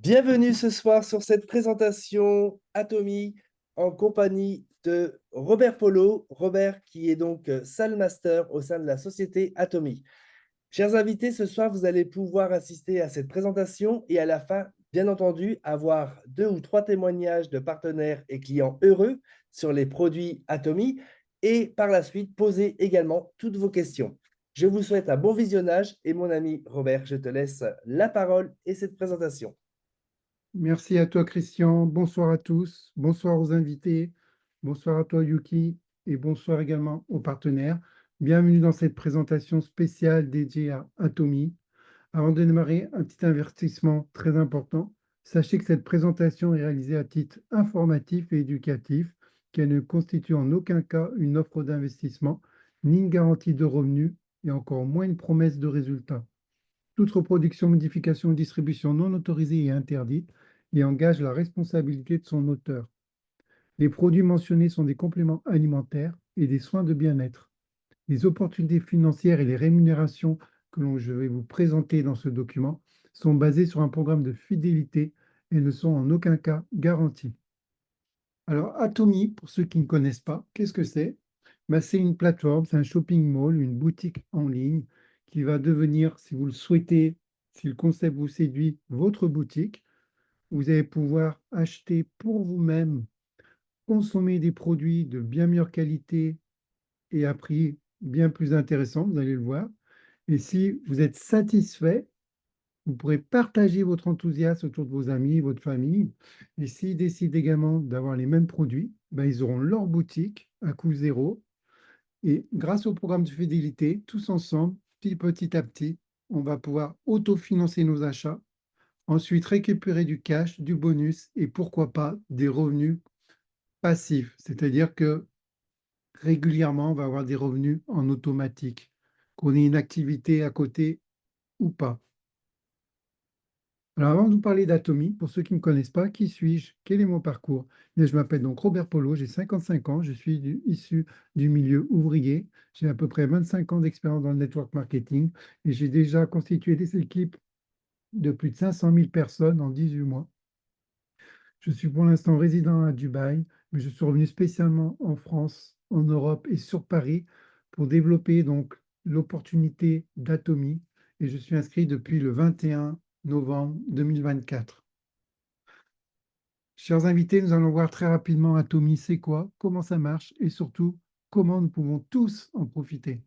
Bienvenue ce soir sur cette présentation Atomy en compagnie de Robert Polo. Robert qui est donc Salle Master au sein de la société Atomy. Chers invités, ce soir, vous allez pouvoir assister à cette présentation et à la fin, bien entendu, avoir 2 ou 3 témoignages de partenaires et clients heureux sur les produits Atomy et par la suite, poser également toutes vos questions. Je vous souhaite un bon visionnage et mon ami Robert, je te laisse la parole et cette présentation. Merci à toi, Christian. Bonsoir à tous. Bonsoir aux invités. Bonsoir à toi, Yuki. Et bonsoir également aux partenaires. Bienvenue dans cette présentation spéciale dédiée à Atomy. Avant de démarrer, un petit avertissement très important. Sachez que cette présentation est réalisée à titre informatif et éducatif, qu'elle ne constitue en aucun cas une offre d'investissement, ni une garantie de revenus, et encore moins une promesse de résultat. Toute reproduction, modification ou distribution non autorisée est interdite et engage la responsabilité de son auteur. Les produits mentionnés sont des compléments alimentaires et des soins de bien-être. Les opportunités financières et les rémunérations je vais vous présenter dans ce document sont basées sur un programme de fidélité et ne sont en aucun cas garanties. Alors, Atomy, pour ceux qui ne connaissent pas, qu'est-ce que c'est? C'est une plateforme, c'est un shopping mall, une boutique en ligne qui va devenir, si vous le souhaitez, si le concept vous séduit, votre boutique. Vous allez pouvoir acheter pour vous-même, consommer des produits de bien meilleure qualité et à prix bien plus intéressant, vous allez le voir. Et si vous êtes satisfait, vous pourrez partager votre enthousiasme autour de vos amis, votre famille. Et s'ils décident également d'avoir les mêmes produits, ils auront leur boutique à coût zéro. Et grâce au programme de fidélité, tous ensemble, petit à petit, on va pouvoir autofinancer nos achats, ensuite récupérer du cash, du bonus et pourquoi pas des revenus passifs. C'est-à-dire que régulièrement, on va avoir des revenus en automatique, qu'on ait une activité à côté ou pas. Alors, avant de vous parler d'Atomy, pour ceux qui ne me connaissent pas, qui suis-je? Quel est mon parcours? Je m'appelle donc Robert Polo, j'ai 55 ans, je suis issu du milieu ouvrier. J'ai à peu près 25 ans d'expérience dans le network marketing et j'ai déjà constitué des équipes de plus de 500 000 personnes en 18 mois. Je suis pour l'instant résident à Dubaï, mais je suis revenu spécialement en France, en Europe et sur Paris pour développer donc l'opportunité d'Atomy et je suis inscrit depuis le 21 novembre 2024. Chers invités, nous allons voir très rapidement Atomy, c'est quoi, comment ça marche et surtout comment nous pouvons tous en profiter.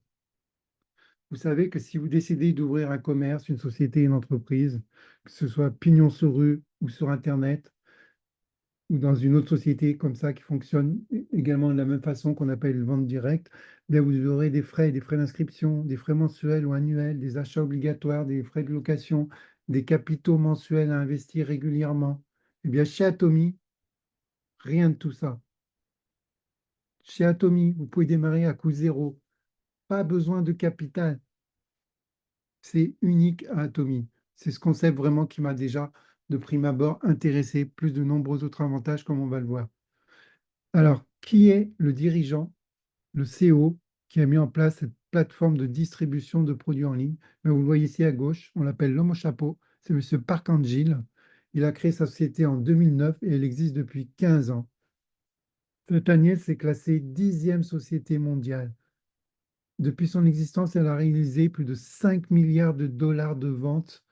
Vous savez que si vous décidez d'ouvrir un commerce, une société, une entreprise, que ce soit pignon sur rue ou sur Internet, ou dans une autre société comme ça qui fonctionne également de la même façon qu'on appelle vente directe, vous aurez des frais d'inscription, des frais mensuels ou annuels, des achats obligatoires, des frais de location, des capitaux mensuels à investir régulièrement. Eh bien, chez Atomy, rien de tout ça. Chez Atomy, vous pouvez démarrer à coût zéro. Pas besoin de capital. C'est unique à Atomy. C'est ce concept vraiment qui m'a déjà, de prime abord, intéressé, plus de nombreux autres avantages comme on va le voir. Alors, qui est le dirigeant, le CEO, qui a mis en place cette plateforme de distribution de produits en ligne? Vous le voyez ici à gauche, on l'appelle l'homme au chapeau, c'est M. Park Angil. Il a créé sa société en 2009 et elle existe depuis 15 ans. Cette année, elle s'est classée 10e société mondiale. Depuis son existence, elle a réalisé plus de 5 milliards de dollars de ventes,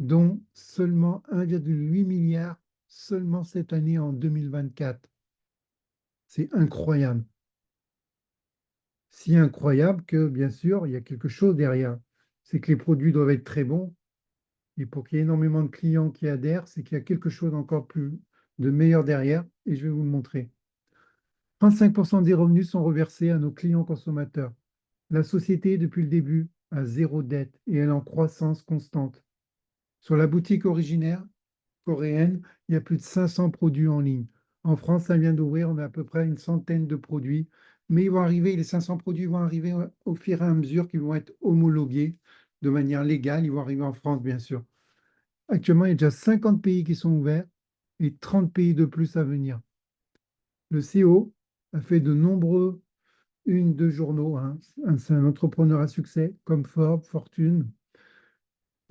dont seulement 1,8 milliard seulement cette année en 2024. C'est incroyable. Si incroyable que, bien sûr, il y a quelque chose derrière. C'est que les produits doivent être très bons. Et pour qu'il y ait énormément de clients qui adhèrent, c'est qu'il y a quelque chose encore plus de meilleur derrière. Et je vais vous le montrer. 35% des revenus sont reversés à nos clients consommateurs. La société, depuis le début, a zéro dette et elle est en croissance constante. Sur la boutique originaire coréenne, il y a plus de 500 produits en ligne. En France, ça vient d'ouvrir, on a à peu près une centaine de produits. Mais ils vont arriver, les 500 produits vont arriver au fur et à mesure qu'ils vont être homologués de manière légale. Ils vont arriver en France, bien sûr. Actuellement, il y a déjà 50 pays qui sont ouverts et 30 pays de plus à venir. Le CEO a fait de nombreux de journaux, hein. C'est un entrepreneur à succès comme Forbes, Fortune.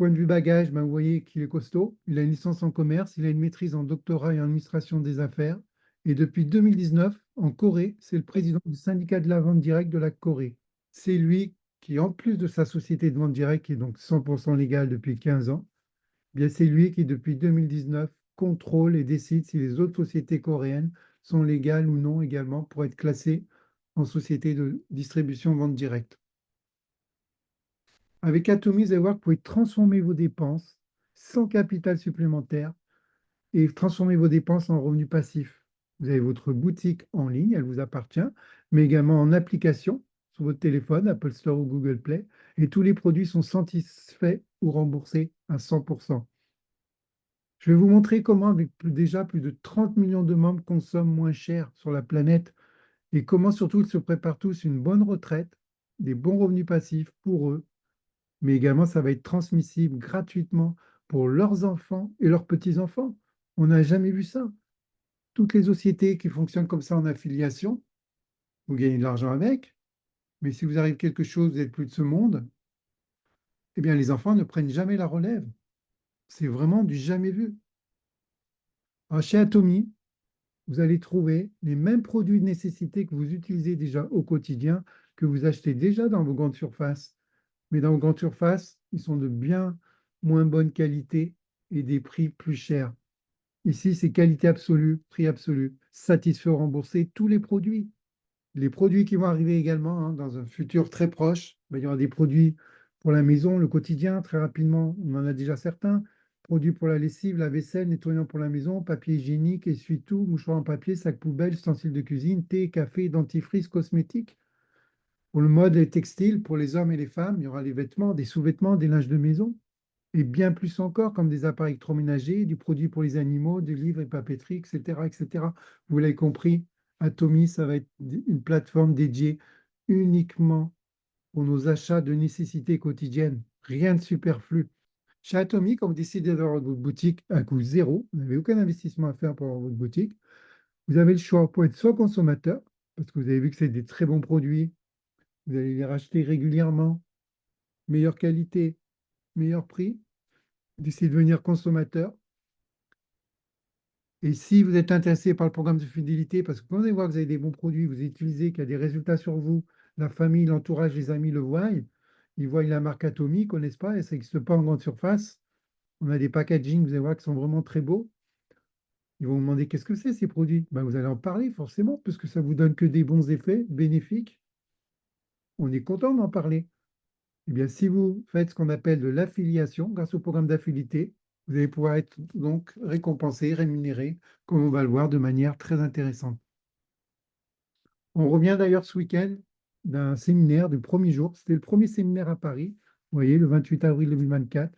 Point de vue bagage, ben, vous voyez qu'il est costaud. Il a une licence en commerce, il a une maîtrise en doctorat et en administration des affaires. Et depuis 2019, en Corée, c'est le président du syndicat de la vente directe de la Corée. C'est lui qui, en plus de sa société de vente directe, qui est donc 100% légale depuis 15 ans, eh bien c'est lui qui, depuis 2019, contrôle et décide si les autres sociétés coréennes sont légales ou non également pour être classées en société de distribution vente directe. Avec Atomy, vous allez voir que vous pouvez transformer vos dépenses sans capital supplémentaire et transformer vos dépenses en revenus passifs. Vous avez votre boutique en ligne, elle vous appartient, mais également en application sur votre téléphone, Apple Store ou Google Play, et tous les produits sont satisfaits ou remboursés à 100%. Je vais vous montrer comment, avec déjà plus de 30 millions de membres, consomment moins cher sur la planète et comment surtout ils se préparent tous une bonne retraite, des bons revenus passifs pour eux, mais également ça va être transmissible gratuitement pour leurs enfants et leurs petits-enfants. On n'a jamais vu ça. Toutes les sociétés qui fonctionnent comme ça en affiliation, vous gagnez de l'argent avec, mais si vous arrive quelque chose, vous n'êtes plus de ce monde, eh bien les enfants ne prennent jamais la relève. C'est vraiment du jamais vu. Alors, chez Atomy, vous allez trouver les mêmes produits de nécessité que vous utilisez déjà au quotidien, que vous achetez déjà dans vos grandes surfaces. Mais dans vos grandes surfaces, ils sont de bien moins bonne qualité et des prix plus chers. Ici, c'est qualité absolue, prix absolu, satisfait ou remboursé, tous les produits. Les produits qui vont arriver également hein, dans un futur très proche, ben, il y aura des produits pour la maison, le quotidien, très rapidement, on en a déjà certains. Produits pour la lessive, la vaisselle, nettoyant pour la maison, papier hygiénique, essuie-tout, mouchoir en papier, sac poubelle, ustensiles de cuisine, thé, café, dentifrice, cosmétiques. Pour le mode et textile, pour les hommes et les femmes, il y aura les vêtements, des sous-vêtements, des linges de maison, et bien plus encore, comme des appareils électroménagers, du produit pour les animaux, des livres et papeterie, etc., etc. Vous l'avez compris, Atomy, ça va être une plateforme dédiée uniquement pour nos achats de nécessités quotidiennes. Rien de superflu. Chez Atomy, quand vous décidez d'avoir votre boutique à coût zéro, vous n'avez aucun investissement à faire pour avoir votre boutique, vous avez le choix pour être soit consommateur, parce que vous avez vu que c'est des très bons produits, vous allez les racheter régulièrement, meilleure qualité, meilleur prix, décidez de devenir consommateur. Et si vous êtes intéressé par le programme de fidélité, parce que quand vous allez voir que vous avez des bons produits, vous utilisez, qu'il y a des résultats sur vous, la famille, l'entourage, les amis le voient, ils voient la marque Atomy, ils ne connaissent pas, et ça n'existe pas en grande surface. On a des packagings, vous allez voir, qui sont vraiment très beaux. Ils vont vous demander qu'est-ce que c'est ces produits. Ben, vous allez en parler forcément, parce que ça vous donne que des bons effets bénéfiques. On est content d'en parler. Eh bien, si vous faites ce qu'on appelle de l'affiliation, grâce au programme d'affilité, vous allez pouvoir être donc récompensé, rémunéré, comme on va le voir, de manière très intéressante. On revient d'ailleurs ce week-end d'un séminaire du premier jour. C'était le premier séminaire à Paris, vous voyez, le 28 avril 2024,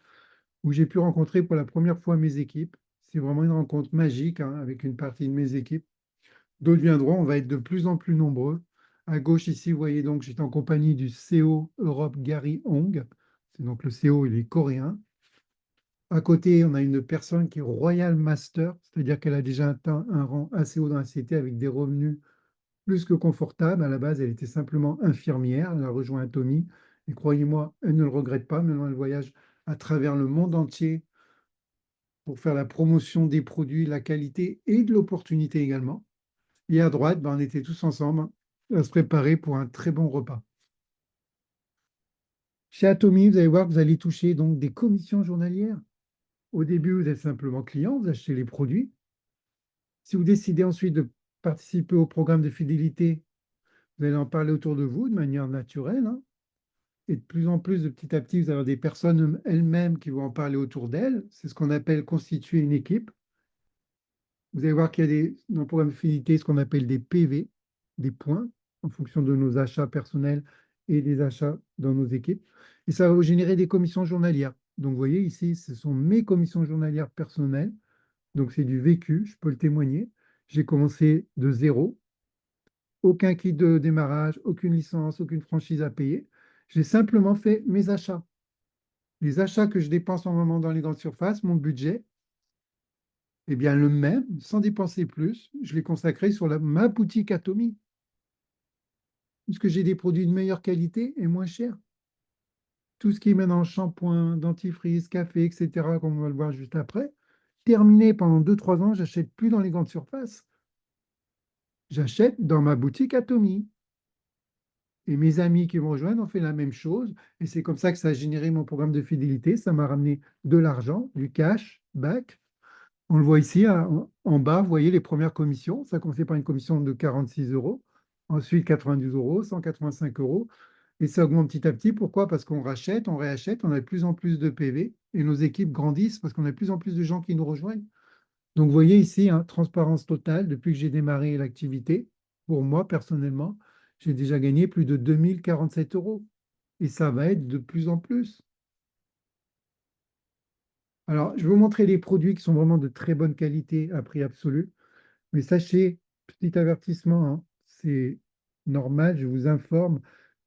où j'ai pu rencontrer pour la première fois mes équipes. C'est vraiment une rencontre magique hein, avec une partie de mes équipes. D'autres viendront, on va être de plus en plus nombreux. À gauche ici, vous voyez donc, j'étais en compagnie du CEO Europe Gary Hong. C'est donc le CEO, il est coréen. À côté, on a une personne qui est Royal Master, c'est-à-dire qu'elle a déjà atteint un rang assez haut dans la société avec des revenus plus que confortables. À la base, elle était simplement infirmière. Elle a rejoint Atomy. Et croyez-moi, elle ne le regrette pas. Maintenant, elle voyage à travers le monde entier pour faire la promotion des produits, la qualité et de l'opportunité également. Et à droite, ben, on était tous ensemble à se préparer pour un très bon repas. Chez Atomy, vous allez voir que vous allez toucher donc des commissions journalières. Au début, vous êtes simplement client, vous achetez les produits. Si vous décidez ensuite de participer au programme de fidélité, vous allez en parler autour de vous de manière naturelle. Hein. Et de plus en plus, de petit à petit, vous avez des personnes elles-mêmes qui vont en parler autour d'elles. C'est ce qu'on appelle constituer une équipe. Vous allez voir qu'il y a dans le programme de fidélité ce qu'on appelle des PV, des points, en fonction de nos achats personnels et des achats dans nos équipes. Et ça va vous générer des commissions journalières. Donc, vous voyez ici, ce sont mes commissions journalières personnelles. Donc, c'est du vécu, je peux le témoigner. J'ai commencé de zéro, aucun kit de démarrage, aucune licence, aucune franchise à payer. J'ai simplement fait mes achats. Les achats que je dépense en moment dans les grandes surfaces, mon budget, eh bien, le même, sans dépenser plus, je l'ai consacré sur ma boutique Atomy, puisque j'ai des produits de meilleure qualité et moins chers. tout ce qui est maintenant shampoing, dentifrice, café, etc., comme on va le voir juste après. Terminé pendant 2, 3 ans, j'achète plus dans les grandes surfaces. J'achète dans ma boutique Atomy. Et mes amis qui me rejoignent ont fait la même chose. Et c'est comme ça que ça a généré mon programme de fidélité. Ça m'a ramené de l'argent, du cash back. On le voit ici en bas, vous voyez les premières commissions. Ça a commencé par une commission de 46 euros, ensuite 92 euros, 185 euros. Et ça augmente petit à petit. Pourquoi? Parce qu'on rachète, on réachète, on a de plus en plus de PV et nos équipes grandissent parce qu'on a de plus en plus de gens qui nous rejoignent. Donc, vous voyez ici, hein, transparence totale. Depuis que j'ai démarré l'activité, pour moi, personnellement, j'ai déjà gagné plus de 2047 euros. Et ça va être de plus en plus. Alors, je vais vous montrer les produits qui sont vraiment de très bonne qualité à prix absolu. Mais sachez, petit avertissement, hein, c'est normal, je vous informe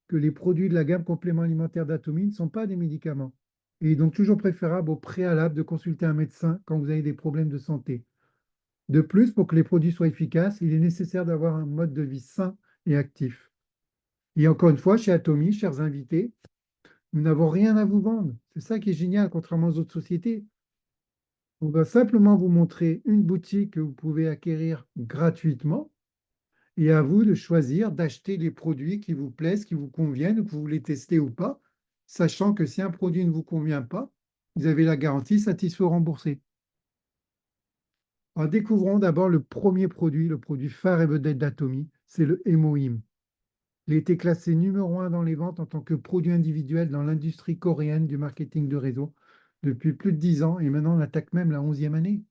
que les produits de la gamme complément alimentaire d'Atomy ne sont pas des médicaments. Et donc, toujours préférable au préalable de consulter un médecin quand vous avez des problèmes de santé. De plus, pour que les produits soient efficaces, il est nécessaire d'avoir un mode de vie sain et actif. Et encore une fois, chez Atomy, chers invités, nous n'avons rien à vous vendre. C'est ça qui est génial, contrairement aux autres sociétés. On va simplement vous montrer une boutique que vous pouvez acquérir gratuitement et à vous de choisir d'acheter les produits qui vous plaisent, qui vous conviennent, que vous voulez tester ou pas, sachant que si un produit ne vous convient pas, vous avez la garantie satisfait ou remboursé. Alors, découvrons d'abord le premier produit, le produit phare et vedette d'Atomy, c'est le Hémoïm. Il a été classé numéro 1 dans les ventes en tant que produit individuel dans l'industrie coréenne du marketing de réseau depuis plus de 10 ans et maintenant on attaque même la 11e année.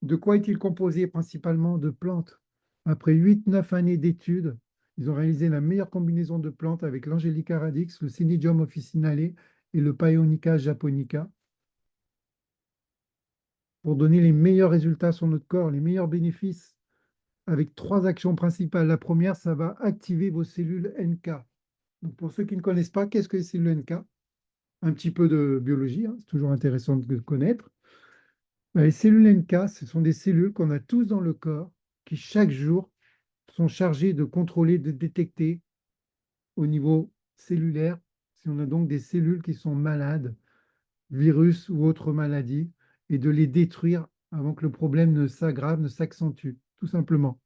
De quoi est-il composé? Principalement de plantes. Après 8, 9 années d'études, ils ont réalisé la meilleure combinaison de plantes avec l'Angelica radix, le Cynidium officinale et le Paeonica japonica pour donner les meilleurs résultats sur notre corps, les meilleurs bénéfices avec 3 actions principales. La première, ça va activer vos cellules NK. Donc pour ceux qui ne connaissent pas, qu'est-ce que les cellules NK? Un petit peu de biologie, hein, c'est toujours intéressant de connaître. Les cellules NK, ce sont des cellules qu'on a tous dans le corps qui chaque jour sont chargées de contrôler, de détecter au niveau cellulaire si on a donc des cellules qui sont malades, virus ou autres maladies, et de les détruire avant que le problème ne s'aggrave, ne s'accentue, tout simplement.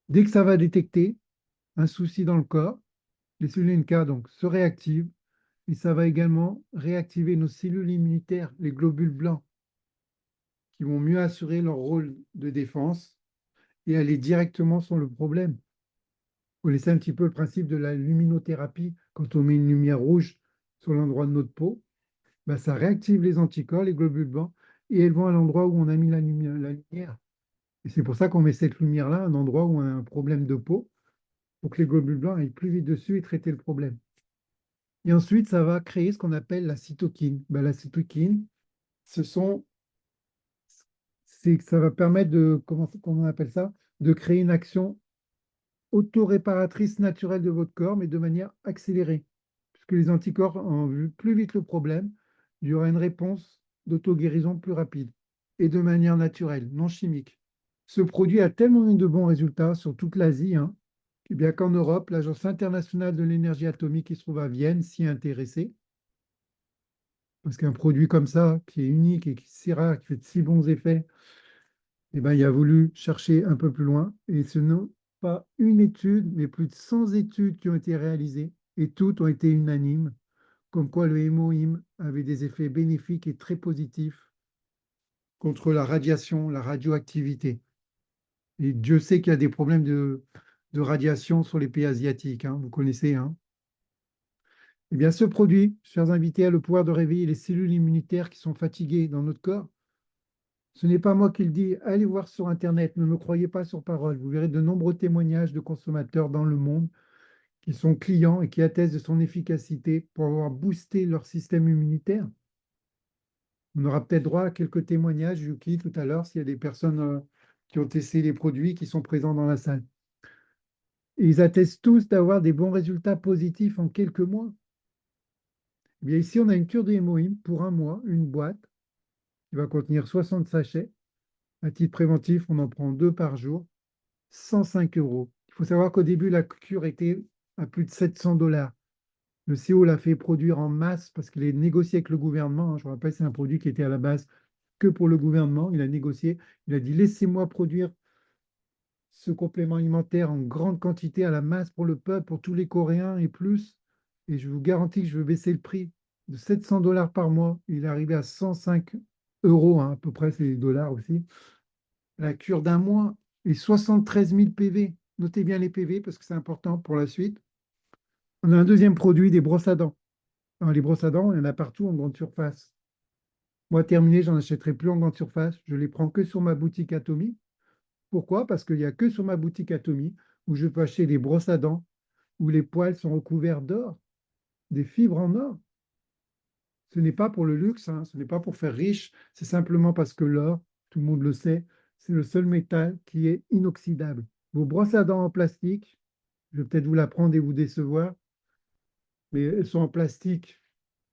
Dès que ça va détecter un souci dans le corps, les cellules NK donc, se réactivent et ça va également réactiver nos cellules immunitaires, les globules blancs, qui vont mieux assurer leur rôle de défense et aller directement sur le problème. Vous connaissez un petit peu le principe de la luminothérapie. Quand on met une lumière rouge sur l'endroit de notre peau, ben, ça réactive les anticorps, les globules blancs, et elles vont à l'endroit où on a mis la lumière. Et c'est pour ça qu'on met cette lumière-là à un endroit où on a un problème de peau, pour que les globules blancs aillent plus vite dessus et traiter le problème. Et ensuite, ça va créer ce qu'on appelle la cytokine. Ben, la cytokine, ce sont, ça va permettre de, comment on appelle ça, de créer une action auto-réparatrice naturelle de votre corps, mais de manière accélérée. Puisque les anticorps ont vu plus vite le problème, il y aura une réponse d'auto-guérison plus rapide et de manière naturelle, non chimique. Ce produit a tellement eu de bons résultats sur toute l'Asie, hein, eh bien qu'en Europe, l'Agence internationale de l'énergie atomique qui se trouve à Vienne s'y est intéressée. Parce qu'un produit comme ça, qui est unique et qui est si rare, qui fait de si bons effets, eh ben, il a voulu chercher un peu plus loin. Et ce n'est pas une étude, mais plus de 100 études qui ont été réalisées, et toutes ont été unanimes, comme quoi le hémoïm avait des effets bénéfiques et très positifs contre la radiation, la radioactivité. Et Dieu sait qu'il y a des problèmes de radiation sur les pays asiatiques, hein, vous connaissez, hein. Eh bien, ce produit, chers invités, a le pouvoir de réveiller les cellules immunitaires qui sont fatiguées dans notre corps. Ce n'est pas moi qui le dis, allez voir sur Internet, ne me croyez pas sur parole. Vous verrez de nombreux témoignages de consommateurs dans le monde qui sont clients et qui attestent de son efficacité pour avoir boosté leur système immunitaire. On aura peut-être droit à quelques témoignages, Yuki, tout à l'heure, s'il y a des personnes qui ont testé les produits qui sont présents dans la salle. Et ils attestent tous d'avoir des bons résultats positifs en quelques mois. Eh bien, ici, on a une cure de hémoïne pour un mois, une boîte qui va contenir 60 sachets. À titre préventif, on en prend 2 par jour, 105 euros. Il faut savoir qu'au début, la cure était à plus de 700 $. Le CO l'a fait produire en masse parce qu'il a négocié avec le gouvernement, hein. Je vous rappelle, c'est un produit qui était à la base que pour le gouvernement. Il a négocié, il a dit, laissez-moi produire ce complément alimentaire en grande quantité à la masse pour le peuple, pour tous les Coréens et plus. Et je vous garantis que je veux baisser le prix de 700 $ par mois. Il est arrivé à 105 euros, hein, à peu près, c'est les dollars aussi. La cure d'un mois et 73 000 PV. Notez bien les PV parce que c'est important pour la suite. On a un deuxième produit, des brosses à dents. Alors, les brosses à dents, il y en a partout en grande surface. Moi, terminé, j'en achèterai plus en grande surface. Je les prends que sur ma boutique Atomy. Pourquoi? Parce qu'il n'y a que sur ma boutique Atomy où je peux acheter des brosses à dents où les poils sont recouverts d'or, des fibres en or. Ce n'est pas pour le luxe, hein, ce n'est pas pour faire riche, c'est simplement parce que l'or, tout le monde le sait, c'est le seul métal qui est inoxydable. Vos brosses à dents en plastique, je vais peut-être vous la prendre et vous décevoir, mais elles sont en plastique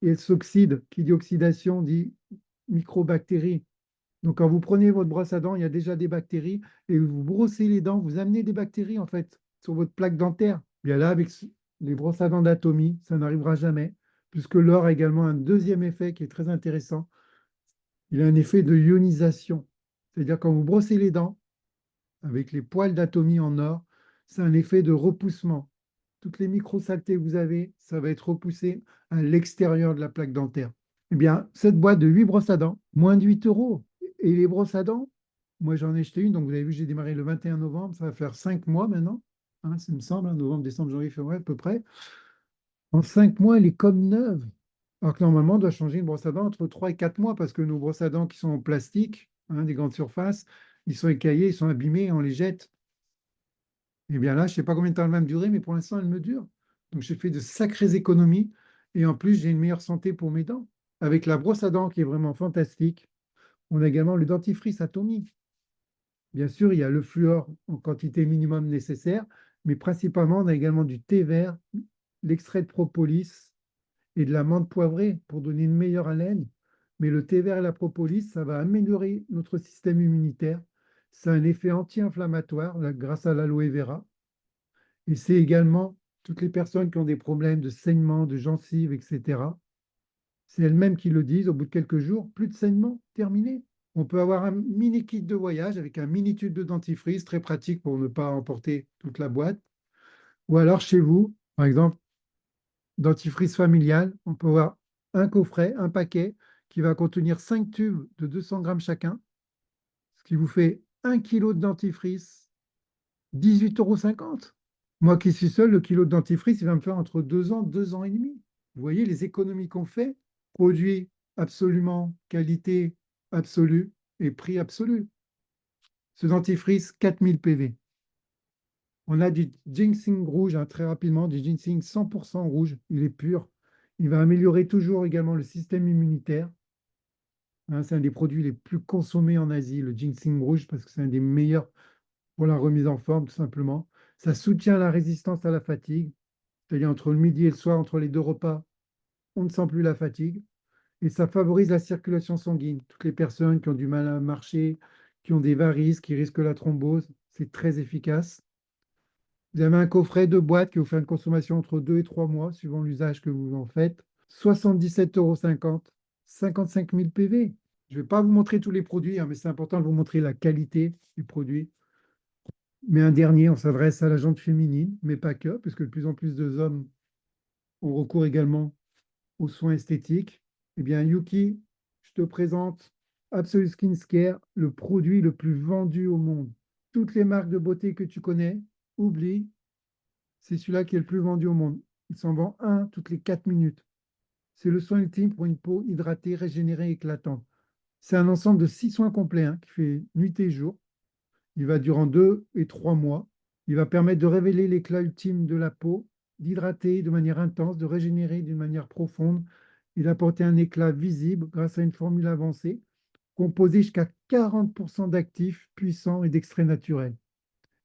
et elles s'oxydent. Qui dit oxydation dit microbactéries. Donc, quand vous prenez votre brosse à dents, il y a déjà des bactéries et vous brossez les dents, vous amenez des bactéries en fait sur votre plaque dentaire. Bien là, avec les brosses à dents d'Atomy, ça n'arrivera jamais, puisque l'or a également un deuxième effet qui est très intéressant. Il a un effet de ionisation. C'est-à-dire quand vous brossez les dents avec les poils d'Atomy en or, c'est un effet de repoussement. Toutes les micro-saletés que vous avez, ça va être repoussé à l'extérieur de la plaque dentaire. Eh bien, cette boîte de 8 brosses à dents, moins de 8 euros. Et les brosses à dents, moi j'en ai acheté une, donc vous avez vu, j'ai démarré le 21 novembre, ça va faire 5 mois maintenant, hein, ça me semble, hein, novembre, décembre, janvier, février à peu près. En 5 mois, elle est comme neuve. Alors que normalement, on doit changer une brosse à dents entre 3 et 4 mois parce que nos brosses à dents qui sont en plastique, hein, des grandes surfaces, ils sont écaillés, ils sont abîmés, on les jette. Eh bien là, je ne sais pas combien de temps elle va me durer, mais pour l'instant, elle me dure. Donc j'ai fait de sacrées économies et en plus, j'ai une meilleure santé pour mes dents. Avec la brosse à dents qui est vraiment fantastique, on a également le dentifrice Atomy. Bien sûr, il y a le fluor en quantité minimum nécessaire, mais principalement, on a également du thé vert, l'extrait de propolis et de la menthe poivrée pour donner une meilleure haleine. Mais le thé vert et la propolis, ça va améliorer notre système immunitaire. Ça a un effet anti-inflammatoire grâce à l'aloe vera. Et c'est également toutes les personnes qui ont des problèmes de saignement, de gencives, etc. C'est elles-mêmes qui le disent, au bout de quelques jours, plus de saignement, terminé. On peut avoir un mini kit de voyage avec un mini tube de dentifrice, très pratique pour ne pas emporter toute la boîte. Ou alors chez vous, par exemple, dentifrice familial, on peut avoir un coffret, un paquet qui va contenir 5 tubes de 200 grammes chacun, ce qui vous fait 1 kilo de dentifrice, 18,50 €. Moi qui suis seul, le kilo de dentifrice, il va me faire entre 2 ans, 2 ans et demi. Vous voyez les économies qu'on fait, produit absolument, qualité absolue et prix absolu. Ce dentifrice, 4000 PV. On a du ginseng rouge, hein, très rapidement, du ginseng 100% rouge, il est pur. Il va améliorer toujours également le système immunitaire. Hein, c'est un des produits les plus consommés en Asie, le ginseng rouge, parce que c'est un des meilleurs pour la remise en forme, tout simplement. Ça soutient la résistance à la fatigue, c'est-à-dire entre le midi et le soir, entre les deux repas, on ne sent plus la fatigue. Et ça favorise la circulation sanguine. Toutes les personnes qui ont du mal à marcher, qui ont des varices, qui risquent la thrombose, c'est très efficace. Vous avez un coffret de boîtes qui vous fait une consommation entre 2 et 3 mois, suivant l'usage que vous en faites. 77,50 €, 55 000 PV. Je ne vais pas vous montrer tous les produits, hein, mais c'est important de vous montrer la qualité du produit. Mais un dernier, on s'adresse à la gente féminine, mais pas que, puisque de plus en plus d'hommes ont recours également aux soins esthétiques. Eh bien, Yuki, je te présente Absolute Skin Care, le produit le plus vendu au monde. Toutes les marques de beauté que tu connais, oublie, c'est celui-là qui est le plus vendu au monde. Il s'en vend un toutes les 4 minutes. C'est le soin ultime pour une peau hydratée, régénérée, éclatante. C'est un ensemble de 6 soins complets, hein, qui fait nuit et jour. Il va durant 2 et 3 mois. Il va permettre de révéler l'éclat ultime de la peau, d'hydrater de manière intense, de régénérer d'une manière profonde et d'apporter un éclat visible grâce à une formule avancée composée jusqu'à 40% d'actifs puissants et d'extraits naturels.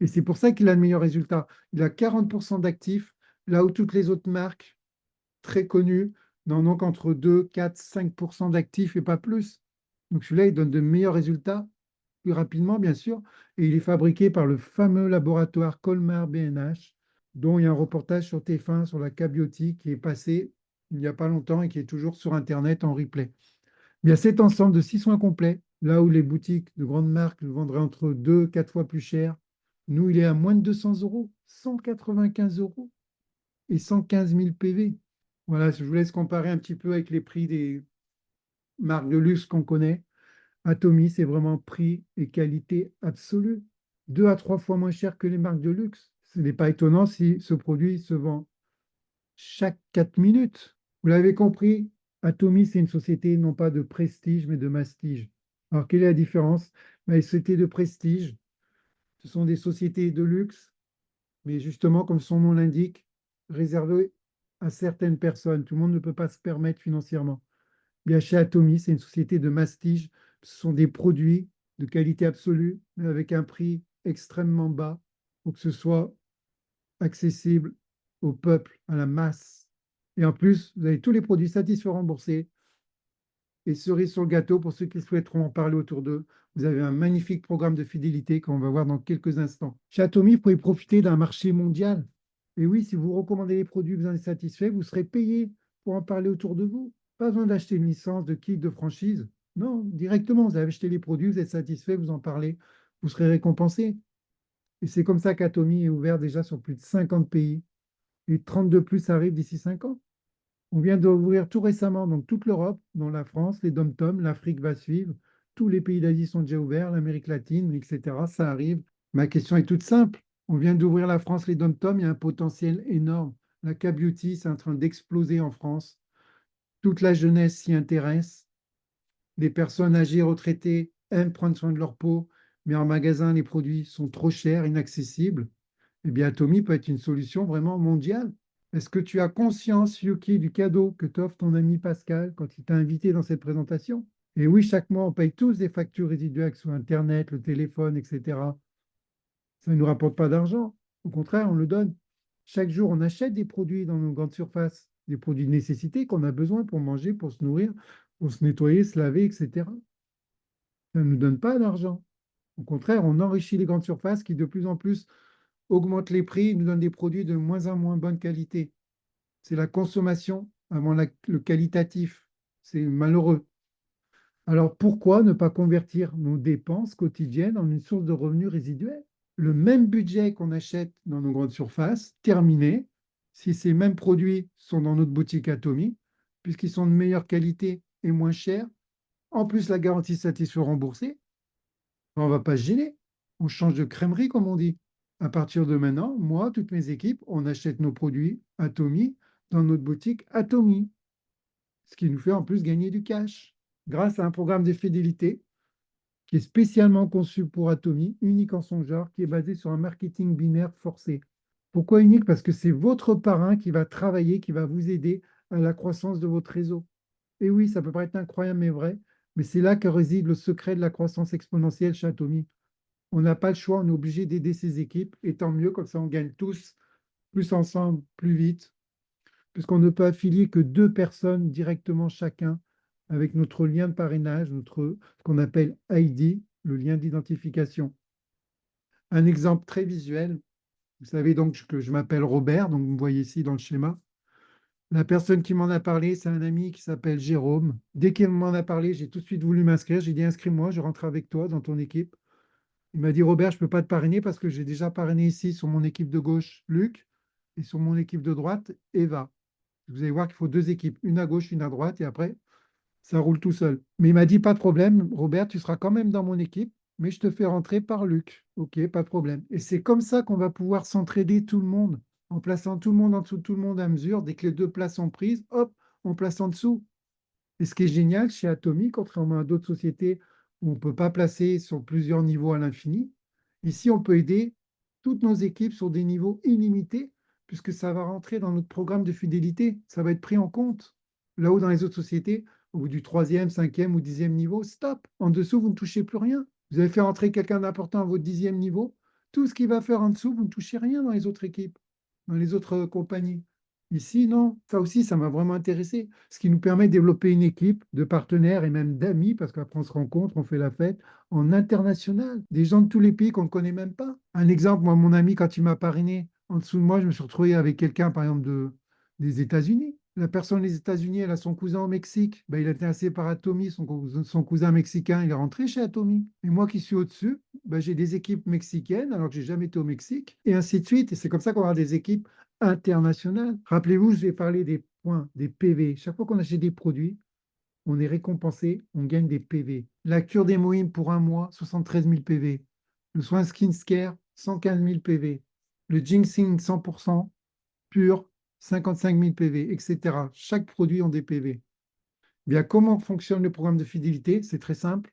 Et c'est pour ça qu'il a le meilleur résultat. Il a 40% d'actifs, là où toutes les autres marques très connues n'en ont qu'entre 2, 4, 5% d'actifs et pas plus. Donc celui-là, il donne de meilleurs résultats plus rapidement, bien sûr, et il est fabriqué par le fameux laboratoire Colmar BNH. dont il y a un reportage sur TF1 sur la cabiotique qui est passé il n'y a pas longtemps et qui est toujours sur Internet en replay. Il y a cet ensemble de 6 soins complets, là où les boutiques de grandes marques le vendraient entre 2 4 fois plus cher. Nous, il est à moins de 200 euros, 195 euros et 115 000 PV. Voilà, je vous laisse comparer un petit peu avec les prix des marques de luxe qu'on connaît. Atomy, c'est vraiment prix et qualité absolue. 2 à 3 fois moins cher que les marques de luxe. Ce n'est pas étonnant si ce produit se vend chaque 4 minutes. Vous l'avez compris, Atomy, c'est une société non pas de prestige, mais de mastige. Alors, quelle est la différence? Ben, les sociétés de prestige, ce sont des sociétés de luxe, mais justement, comme son nom l'indique, réservées à certaines personnes. Tout le monde ne peut pas se permettre financièrement. Bien, chez Atomy, c'est une société de mastige. Ce sont des produits de qualité absolue, mais avec un prix extrêmement bas pour que ce soit accessible au peuple, à la masse. Et en plus, vous avez tous les produits satisfaits remboursés. Et cerise sur le gâteau, pour ceux qui souhaiteront en parler autour d'eux, vous avez un magnifique programme de fidélité qu'on va voir dans quelques instants. Chez Atomy, vous pouvez profiter d'un marché mondial. Et oui, si vous recommandez les produits, vous en êtes satisfait, vous serez payé pour en parler autour de vous. Pas besoin d'acheter une licence de kit de franchise. Non, directement, vous avez acheté les produits, vous êtes satisfait, vous en parlez, vous serez récompensé. Et c'est comme ça qu'Atomy est ouvert déjà sur plus de 50 pays. Et 32 plus arrivent d'ici 5 ans. On vient d'ouvrir tout récemment donc toute l'Europe, dont la France, les DOM-TOM, l'Afrique va suivre. Tous les pays d'Asie sont déjà ouverts, l'Amérique latine, etc. Ça arrive. Ma question est toute simple. On vient d'ouvrir la France, les DOM-TOM, il y a un potentiel énorme. La K-Beauty, c'est en train d'exploser en France. Toute la jeunesse s'y intéresse. Les personnes âgées, retraitées, aiment prendre soin de leur peau, mais en magasin, les produits sont trop chers, inaccessibles. Eh bien, Atomy peut être une solution vraiment mondiale. Est-ce que tu as conscience, Yuki, du cadeau que t'offre ton ami Pascal quand il t'a invité dans cette présentation? Et oui, chaque mois, on paye tous des factures résiduelles sur Internet, le téléphone, etc. Ça ne nous rapporte pas d'argent. Au contraire, on le donne. Chaque jour, on achète des produits dans nos grandes surfaces, des produits de nécessité qu'on a besoin pour manger, pour se nourrir, pour se nettoyer, se laver, etc. Ça ne nous donne pas d'argent. Au contraire, on enrichit les grandes surfaces qui de plus en plus augmentent les prix, nous donnent des produits de moins en moins bonne qualité. C'est la consommation avant le qualitatif. C'est malheureux. Alors pourquoi ne pas convertir nos dépenses quotidiennes en une source de revenus résiduels? Le même budget qu'on achète dans nos grandes surfaces, terminé, si ces mêmes produits sont dans notre boutique Atomy, puisqu'ils sont de meilleure qualité et moins chers, en plus la garantie satisfait remboursée, on ne va pas se gêner. On change de crèmerie, comme on dit. À partir de maintenant, moi, toutes mes équipes, on achète nos produits Atomy dans notre boutique Atomy, ce qui nous fait en plus gagner du cash grâce à un programme de fidélité qui est spécialement conçu pour Atomy, unique en son genre, qui est basé sur un marketing binaire forcé. Pourquoi unique? Parce que c'est votre parrain qui va travailler, qui va vous aider à la croissance de votre réseau. Et oui, ça peut paraître incroyable, mais vrai, mais c'est là que réside le secret de la croissance exponentielle chez Atomy. On n'a pas le choix, on est obligé d'aider ces équipes, et tant mieux, comme ça on gagne tous plus ensemble, plus vite, puisqu'on ne peut affilier que 2 personnes directement chacun avec notre lien de parrainage, ce qu'on appelle ID, le lien d'identification. Un exemple très visuel, vous savez donc que je m'appelle Robert, donc vous me voyez ici dans le schéma. La personne qui m'en a parlé, c'est un ami qui s'appelle Jérôme. Dès qu'il m'en a parlé, j'ai tout de suite voulu m'inscrire. J'ai dit inscris-moi, je rentre avec toi dans ton équipe. Il m'a dit Robert, je ne peux pas te parrainer parce que j'ai déjà parrainé ici sur mon équipe de gauche, Luc, et sur mon équipe de droite, Eva. Vous allez voir qu'il faut 2 équipes, une à gauche, une à droite, et après, ça roule tout seul. Mais il m'a dit pas de problème, Robert, tu seras quand même dans mon équipe, mais je te fais rentrer par Luc. Ok, pas de problème. Et c'est comme ça qu'on va pouvoir s'entraider tout le monde, en plaçant tout le monde en dessous de tout le monde à mesure. Dès que les 2 places sont prises, hop, on place en dessous. Et ce qui est génial chez Atomy, contrairement à d'autres sociétés où on ne peut pas placer sur plusieurs niveaux à l'infini, ici, on peut aider toutes nos équipes sur des niveaux illimités, puisque ça va rentrer dans notre programme de fidélité. Ça va être pris en compte. Là où dans les autres sociétés, au bout du troisième, cinquième ou 10e niveau, stop. En dessous, vous ne touchez plus rien. Vous avez fait rentrer quelqu'un d'important à votre 10e niveau. Tout ce qu'il va faire en dessous, vous ne touchez rien dans les autres équipes, dans les autres compagnies. Ici, non. Ça aussi, ça m'a vraiment intéressé. Ce qui nous permet de développer une équipe de partenaires et même d'amis, parce qu'après on se rencontre, on fait la fête, en international. Des gens de tous les pays qu'on ne connaît même pas. Un exemple, moi, mon ami, quand il m'a parrainé En dessous de moi, je me suis retrouvé avec quelqu'un, par exemple, des États-Unis. La personne des États-Unis, elle a son cousin au Mexique. Ben, il a été intéressé par Atomy, son cousin mexicain, il est rentré chez Atomy. Et moi qui suis au-dessus, ben, j'ai des équipes mexicaines alors que j'ai jamais été au Mexique, et ainsi de suite. Et c'est comme ça qu'on va avoir des équipes internationales. Rappelez-vous, je vais parler des points, des PV. Chaque fois qu'on achète des produits, on est récompensé, on gagne des PV. La cure d'hémoïne pour un mois, 73 000 PV. Le soin Skincare, 115 000 PV. Le ginseng 100% pur, 55 000 PV, etc. Chaque produit ont des PV. Bien, comment fonctionne le programme de fidélité? C'est très simple.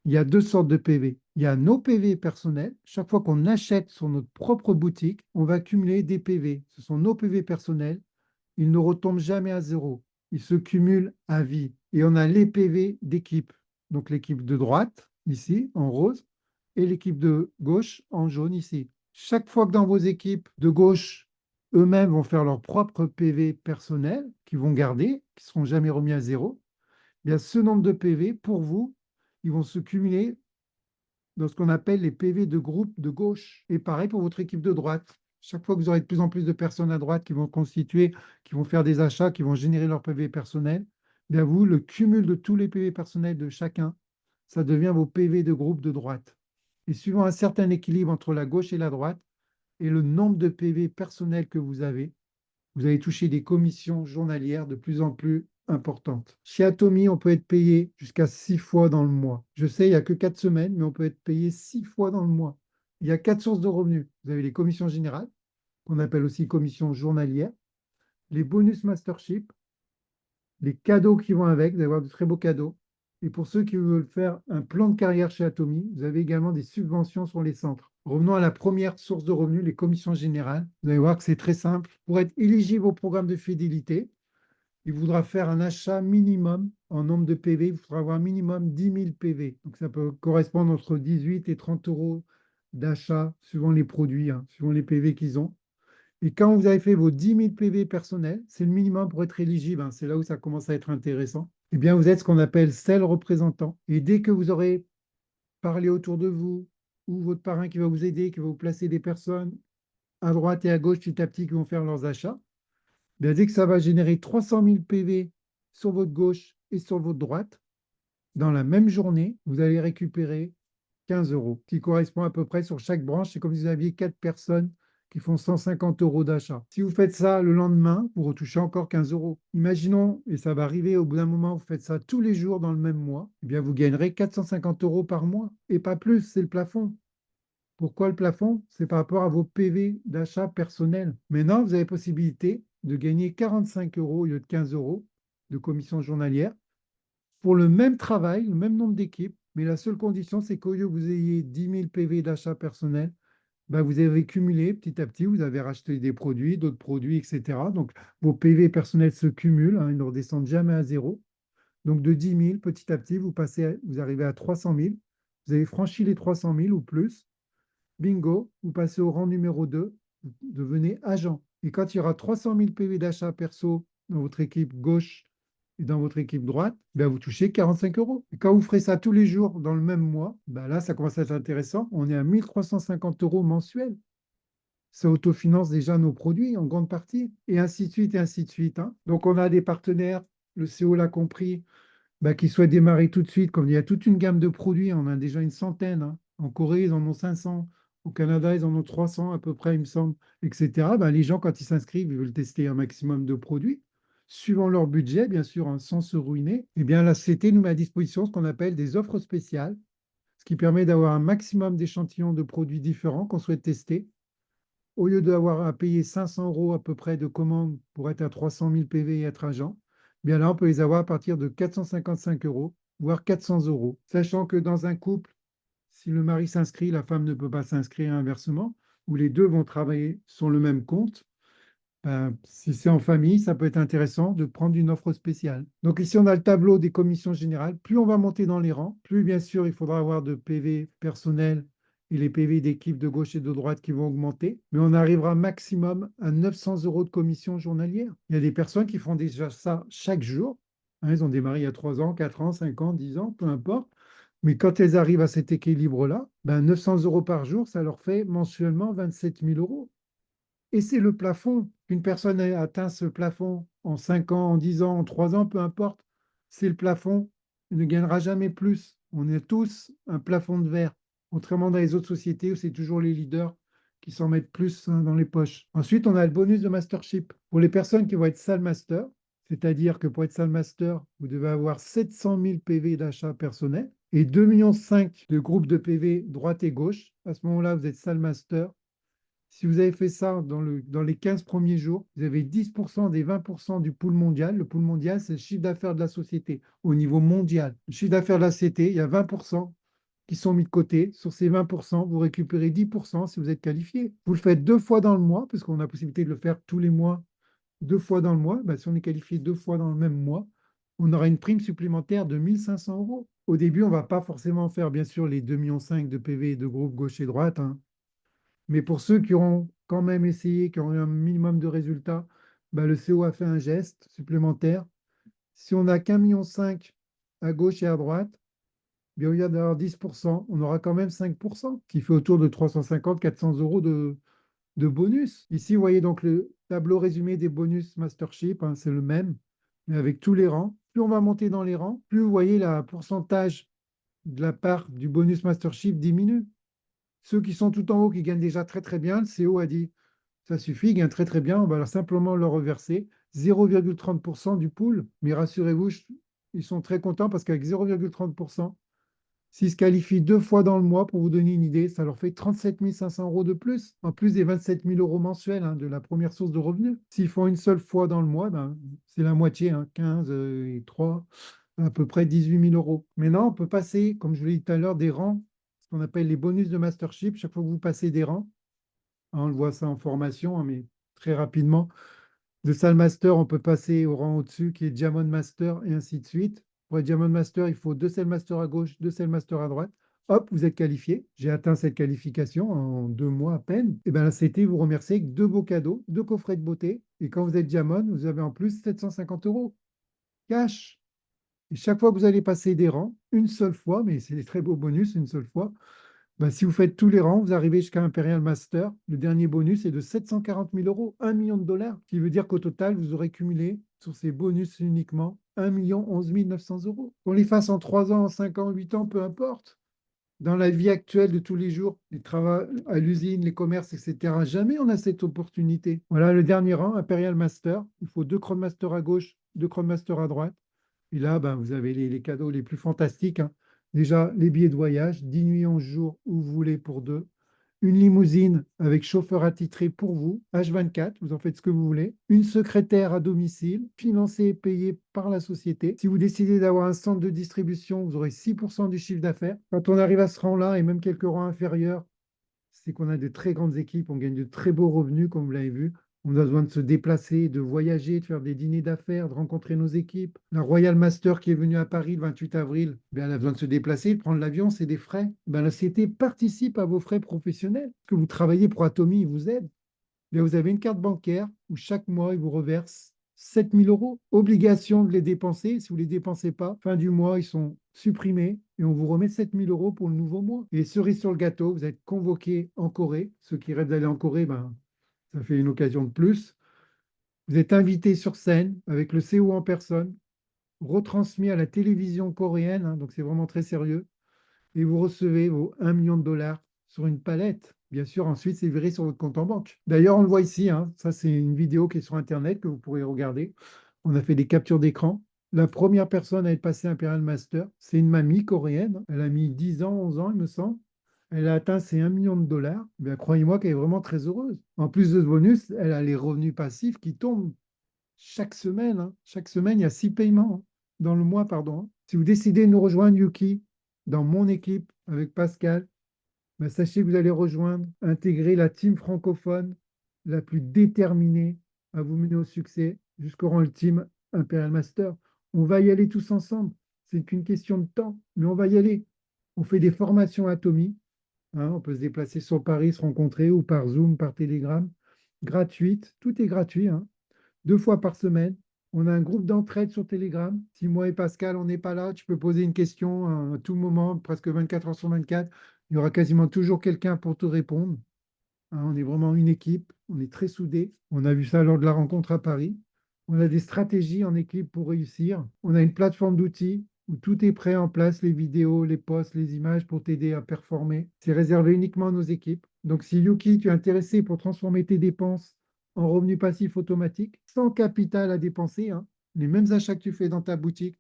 Il y a deux sortes de PV. Il y a nos PV personnels. Chaque fois qu'on achète sur notre propre boutique, on va cumuler des PV. Ce sont nos PV personnels. Ils ne retombent jamais à zéro. Ils se cumulent à vie. Et on a les PV d'équipe. Donc l'équipe de droite, ici, en rose, et l'équipe de gauche, en jaune, ici. Chaque fois que dans vos équipes de gauche, eux-mêmes vont faire leur propre PV personnel, qu'ils vont garder, qui ne seront jamais remis à zéro, eh bien ce nombre de PV, pour vous, ils vont se cumuler dans ce qu'on appelle les PV de groupe de gauche. Et pareil pour votre équipe de droite. Chaque fois que vous aurez de plus en plus de personnes à droite qui vont constituer, qui vont faire des achats, qui vont générer leur PV personnel, bien vous, le cumul de tous les PV personnels de chacun, ça devient vos PV de groupe de droite. Et suivant un certain équilibre entre la gauche et la droite, et le nombre de PV personnels que vous allez toucher des commissions journalières de plus en plus importantes. Chez Atomy, on peut être payé jusqu'à 6 fois dans le mois. Je sais, il n'y a que 4 semaines, mais on peut être payé 6 fois dans le mois. Il y a 4 sources de revenus. Vous avez les commissions générales, qu'on appelle aussi commissions journalières, les bonus mastership, les cadeaux qui vont avec, vous allez avoir de très beaux cadeaux. Et pour ceux qui veulent faire un plan de carrière chez Atomy, vous avez également des subventions sur les centres. Revenons à la première source de revenus, les commissions générales. Vous allez voir que c'est très simple. Pour être éligible au programme de fidélité, il voudra faire un achat minimum en nombre de PV. Il faudra avoir un minimum 10 000 PV. Donc ça peut correspondre entre 18 et 30 euros d'achat suivant les produits, hein, suivant les PV qu'ils ont. Et quand vous avez fait vos 10 000 PV personnels, c'est le minimum pour être éligible, hein, c'est là où ça commence à être intéressant, eh bien, vous êtes ce qu'on appelle seul représentant. Et dès que vous aurez parlé autour de vous, ou votre parrain qui va vous aider, qui va vous placer des personnes à droite et à gauche petit à petit qui vont faire leurs achats, eh bien, dès que ça va générer 300 000 PV sur votre gauche et sur votre droite, dans la même journée, vous allez récupérer 15 euros, qui correspond à peu près sur chaque branche. C'est comme si vous aviez 4 personnes qui font 150 euros d'achat. Si vous faites ça le lendemain, vous retouchez encore 15 euros. Imaginons, et ça va arriver au bout d'un moment, vous faites ça tous les jours dans le même mois, eh bien vous gagnerez 450 euros par mois, et pas plus, c'est le plafond. Pourquoi le plafond? C'est par rapport à vos PV d'achat personnel. Maintenant, vous avez possibilité de gagner 45 euros au lieu de 15 euros de commission journalière pour le même travail, le même nombre d'équipes, mais la seule condition, c'est qu'au lieu que vous ayez 10 000 PV d'achat personnel, ben vous avez cumulé petit à petit, vous avez racheté des produits, d'autres produits, etc. Donc, vos PV personnels se cumulent, hein, ils ne redescendent jamais à zéro. Donc, de 10 000, petit à petit, vous arrivez à 300 000. Vous avez franchi les 300 000 ou plus. Bingo, vous passez au rang numéro 2, vous devenez agent. Et quand il y aura 300 000 PV d'achat perso dans votre équipe gauche et dans votre équipe droite, ben vous touchez 45 euros. Et quand vous ferez ça tous les jours dans le même mois, ben là, ça commence à être intéressant. On est à 1 350 euros mensuels. Ça autofinance déjà nos produits en grande partie, et ainsi de suite, et ainsi de suite, hein. Donc, on a des partenaires, le CO l'a compris, ben, qui souhaitent démarrer tout de suite. Comme il y a toute une gamme de produits, on a déjà une centaine, hein. En Corée, ils en ont 500. Au Canada, ils en ont 300 à peu près, il me semble, etc. Ben, les gens, quand ils s'inscrivent, ils veulent tester un maximum de produits, suivant leur budget, bien sûr, hein, sans se ruiner. Eh bien, la CT nous met à disposition ce qu'on appelle des offres spéciales, ce qui permet d'avoir un maximum d'échantillons de produits différents qu'on souhaite tester. Au lieu d'avoir à payer 500 euros à peu près de commandes pour être à 300 000 PV et être agent, bien là, on peut les avoir à partir de 455 euros, voire 400 euros. Sachant que dans un couple, si le mari s'inscrit, la femme ne peut pas s'inscrire inversement, ou les deux vont travailler sur le même compte. Ben, si c'est en famille, ça peut être intéressant de prendre une offre spéciale. Donc ici, on a le tableau des commissions générales. Plus on va monter dans les rangs, plus bien sûr, il faudra avoir de PV personnel et les PV d'équipe de gauche et de droite qui vont augmenter. Mais on arrivera maximum à 900 euros de commission journalière. Il y a des personnes qui font déjà ça chaque jour. Hein, ils ont démarré il y a 3 ans, 4 ans, 5 ans, 10 ans, peu importe. Mais quand elles arrivent à cet équilibre-là, ben 900 euros par jour, ça leur fait mensuellement 27 000 euros. Et c'est le plafond. Qu'une personne ait atteint ce plafond en 5 ans, en 10 ans, en 3 ans, peu importe, c'est le plafond. Il ne gagnera jamais plus. On est tous un plafond de verre, contrairement dans les autres sociétés où c'est toujours les leaders qui s'en mettent plus dans les poches. Ensuite, on a le bonus de mastership. Pour les personnes qui vont être salle master, c'est-à-dire que pour être salle master, vous devez avoir 700 000 PV d'achat personnel et 2,5 millions de groupes de PV droite et gauche. À ce moment-là, vous êtes salle master. Si vous avez fait ça dans les 15 premiers jours, vous avez 10% des 20% du pool mondial. Le pool mondial, c'est le chiffre d'affaires de la société au niveau mondial. Le chiffre d'affaires de la société, il y a 20% qui sont mis de côté. Sur ces 20%, vous récupérez 10% si vous êtes qualifié. Vous le faites 2 fois dans le mois, parce qu'on a la possibilité de le faire tous les mois, 2 fois dans le mois. Ben, si on est qualifié 2 fois dans le même mois, on aura une prime supplémentaire de 1 500 euros. Au début, on ne va pas forcément faire, bien sûr, les 2,5 millions de PV de groupe gauche et droite, hein. Mais pour ceux qui auront quand même essayé, qui ont eu un minimum de résultats, ben, le CO a fait un geste supplémentaire. Si on n'a qu'1,5 million à gauche et à droite, bien, au lieu d'avoir 10%, on aura quand même 5%, qui fait autour de 350-400 € de bonus. Ici, vous voyez donc le tableau résumé des bonus Mastership, hein, c'est le même, mais avec tous les rangs. Plus on va monter dans les rangs, plus vous voyez le pourcentage de la part du bonus Mastership diminue. Ceux qui sont tout en haut, qui gagnent déjà très très bien, le CO a dit, ça suffit, ils gagnent très très bien, on va simplement leur reverser 0,30% du pool. Mais rassurez-vous, ils sont très contents parce qu'avec 0,30%, s'ils se qualifient 2 fois dans le mois, pour vous donner une idée, ça leur fait 37 500 € de plus, en plus des 27 000 € mensuels, hein, de la première source de revenus. S'ils font une seule fois dans le mois, ben, c'est la moitié, hein, 15 et 3, à peu près 18 000 euros. Maintenant, on peut passer, comme je vous l'ai dit tout à l'heure, des rangs, ce qu'on appelle les bonus de mastership. Chaque fois que vous passez des rangs, hein, on le voit ça en formation, hein, mais très rapidement, de Salle Master, on peut passer au rang au-dessus qui est Diamond Master et ainsi de suite. Pour être Diamond Master, il faut 2 Master à gauche, 2 Master à droite. Hop, vous êtes qualifié. J'ai atteint cette qualification en 2 mois à peine. Et bien la CT vous remercie avec 2 beaux cadeaux, 2 coffrets de beauté. Et quand vous êtes Diamond, vous avez en plus 750 € cash. Et chaque fois que vous allez passer des rangs, une seule fois, mais c'est des très beaux bonus, une seule fois, ben, si vous faites tous les rangs, vous arrivez jusqu'à Imperial Master. Le dernier bonus est de 740 000 €, 1 million de dollars, ce qui veut dire qu'au total, vous aurez cumulé sur ces bonus uniquement 1 011 900 €. Qu'on les fasse en 3 ans, en 5 ans, 8 ans, peu importe. Dans la vie actuelle de tous les jours, les travaux à l'usine, les commerces, etc., jamais on a cette opportunité. Voilà le dernier rang, Imperial Master. Il faut 2 Chrome Master à gauche, 2 Chrome Master à droite. Et là, ben, vous avez les cadeaux les plus fantastiques, hein. Déjà, les billets de voyage, 10 nuits, 11 jours, où vous voulez pour deux. Une limousine avec chauffeur attitré pour vous, H24, vous en faites ce que vous voulez. Une secrétaire à domicile, financée et payée par la société. Si vous décidez d'avoir un centre de distribution, vous aurez 6% du chiffre d'affaires. Quand on arrive à ce rang-là, et même quelques rangs inférieurs, c'est qu'on a de très grandes équipes, on gagne de très beaux revenus, comme vous l'avez vu. On a besoin de se déplacer, de voyager, de faire des dîners d'affaires, de rencontrer nos équipes. La Royal Master qui est venue à Paris le 28 avril, ben, elle a besoin de se déplacer, de prendre l'avion, c'est des frais. Ben, la société participe à vos frais professionnels. Que vous travaillez pour Atomy, ils vous aident. Ben, vous avez une carte bancaire où chaque mois, ils vous reversent 7 000 €. Obligation de les dépenser. Si vous ne les dépensez pas, fin du mois, ils sont supprimés et on vous remet 7 000 € pour le nouveau mois. Et cerise sur le gâteau, vous êtes convoqué en Corée. Ceux qui rêvent d'aller en Corée, ben, ça fait une occasion de plus. Vous êtes invité sur scène avec le CO en personne, retransmis à la télévision coréenne, hein, donc c'est vraiment très sérieux, et vous recevez vos 1 million de dollars sur une palette. Bien sûr, ensuite, c'est viré sur votre compte en banque. D'ailleurs, on le voit ici, hein, ça c'est une vidéo qui est sur Internet que vous pourrez regarder. On a fait des captures d'écran. La première personne à être passée Imperial Master, c'est une mamie coréenne. Elle a mis 10 ans, 11 ans, il me semble. Elle a atteint ses 1 million de dollars. Bien, croyez-moi qu'elle est vraiment très heureuse. En plus de ce bonus, elle a les revenus passifs qui tombent chaque semaine, hein. Chaque semaine, il y a 6 paiements, hein, dans le mois, pardon, hein. Si vous décidez de nous rejoindre, Yuki, dans mon équipe avec Pascal, ben, sachez que vous allez rejoindre, intégrer la team francophone la plus déterminée à vous mener au succès jusqu'au rang ultime Imperial Master. On va y aller tous ensemble. C'est qu'une question de temps, mais on va y aller. On fait des formations Atomy, hein, on peut se déplacer sur Paris, se rencontrer ou par Zoom, par Telegram, gratuite. Tout est gratuit, hein. 2 fois par semaine. On a un groupe d'entraide sur Telegram. Si moi et Pascal, on n'est pas là, tu peux poser une question à tout moment, presque 24 heures sur 24. Il y aura quasiment toujours quelqu'un pour te répondre, hein. On est vraiment une équipe. on est très soudés. On a vu ça lors de la rencontre à Paris. On a des stratégies en équipe pour réussir. On a une plateforme d'outils où tout est prêt en place, les vidéos, les posts, les images pour t'aider à performer. C'est réservé uniquement à nos équipes. Donc si Yuki, tu es intéressé pour transformer tes dépenses en revenus passifs automatiques, sans capital à dépenser, hein, les mêmes achats que tu fais dans ta boutique,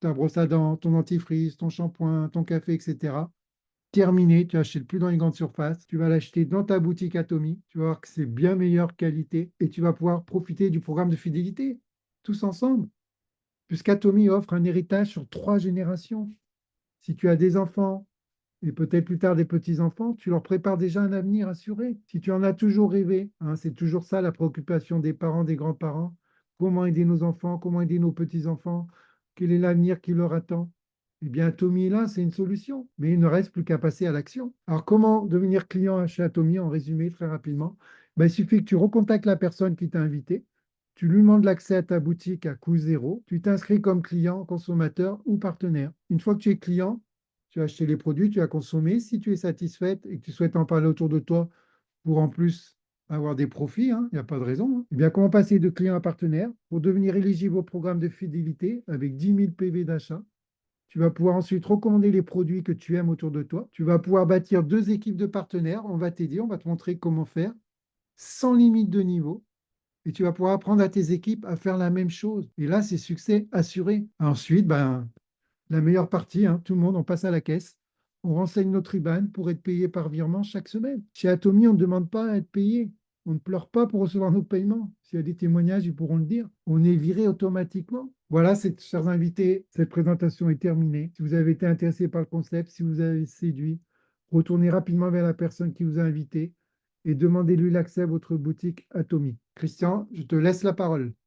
ta brosse à dents, ton dentifrice, ton shampoing, ton café, etc. Terminé, tu n'achètes plus dans les grandes surfaces, tu vas l'acheter dans ta boutique Atomy, tu vas voir que c'est bien meilleure qualité et tu vas pouvoir profiter du programme de fidélité, tous ensemble, puisqu'Atomy offre un héritage sur 3 générations. Si tu as des enfants et peut-être plus tard des petits-enfants, tu leur prépares déjà un avenir assuré. Si tu en as toujours rêvé, hein, c'est toujours ça la préoccupation des parents, des grands-parents, comment aider nos enfants, comment aider nos petits-enfants, quel est l'avenir qui leur attend. Eh bien, Atomy, là, c'est une solution, mais il ne reste plus qu'à passer à l'action. Alors, comment devenir client chez Atomy, en résumé, très rapidement? Ben, il suffit que tu recontactes la personne qui t'a invité, tu lui demandes l'accès à ta boutique à coût zéro, tu t'inscris comme client, consommateur ou partenaire. Une fois que tu es client, tu as acheté les produits, tu as consommé. Si tu es satisfaite et que tu souhaites en parler autour de toi pour en plus avoir des profits, hein, il n'y a pas de raison, hein. Eh bien, comment passer de client à partenaire pour devenir éligible au programme de fidélité avec 10 000 PV d'achat? Tu vas pouvoir ensuite recommander les produits que tu aimes autour de toi. Tu vas pouvoir bâtir 2 équipes de partenaires. On va t'aider, on va te montrer comment faire sans limite de niveau. Et tu vas pouvoir apprendre à tes équipes à faire la même chose. Et là, c'est succès assuré. Ensuite, ben, la meilleure partie, hein, tout le monde, on passe à la caisse. On renseigne notre IBAN pour être payé par virement chaque semaine. Chez Atomy, on ne demande pas à être payé. On ne pleure pas pour recevoir nos paiements. S'il y a des témoignages, ils pourront le dire. On est viré automatiquement. Voilà, chers invités, cette présentation est terminée. Si vous avez été intéressé par le concept, si vous avez séduit, retournez rapidement vers la personne qui vous a invité et demandez-lui l'accès à votre boutique Atomy. Christian, je te laisse la parole.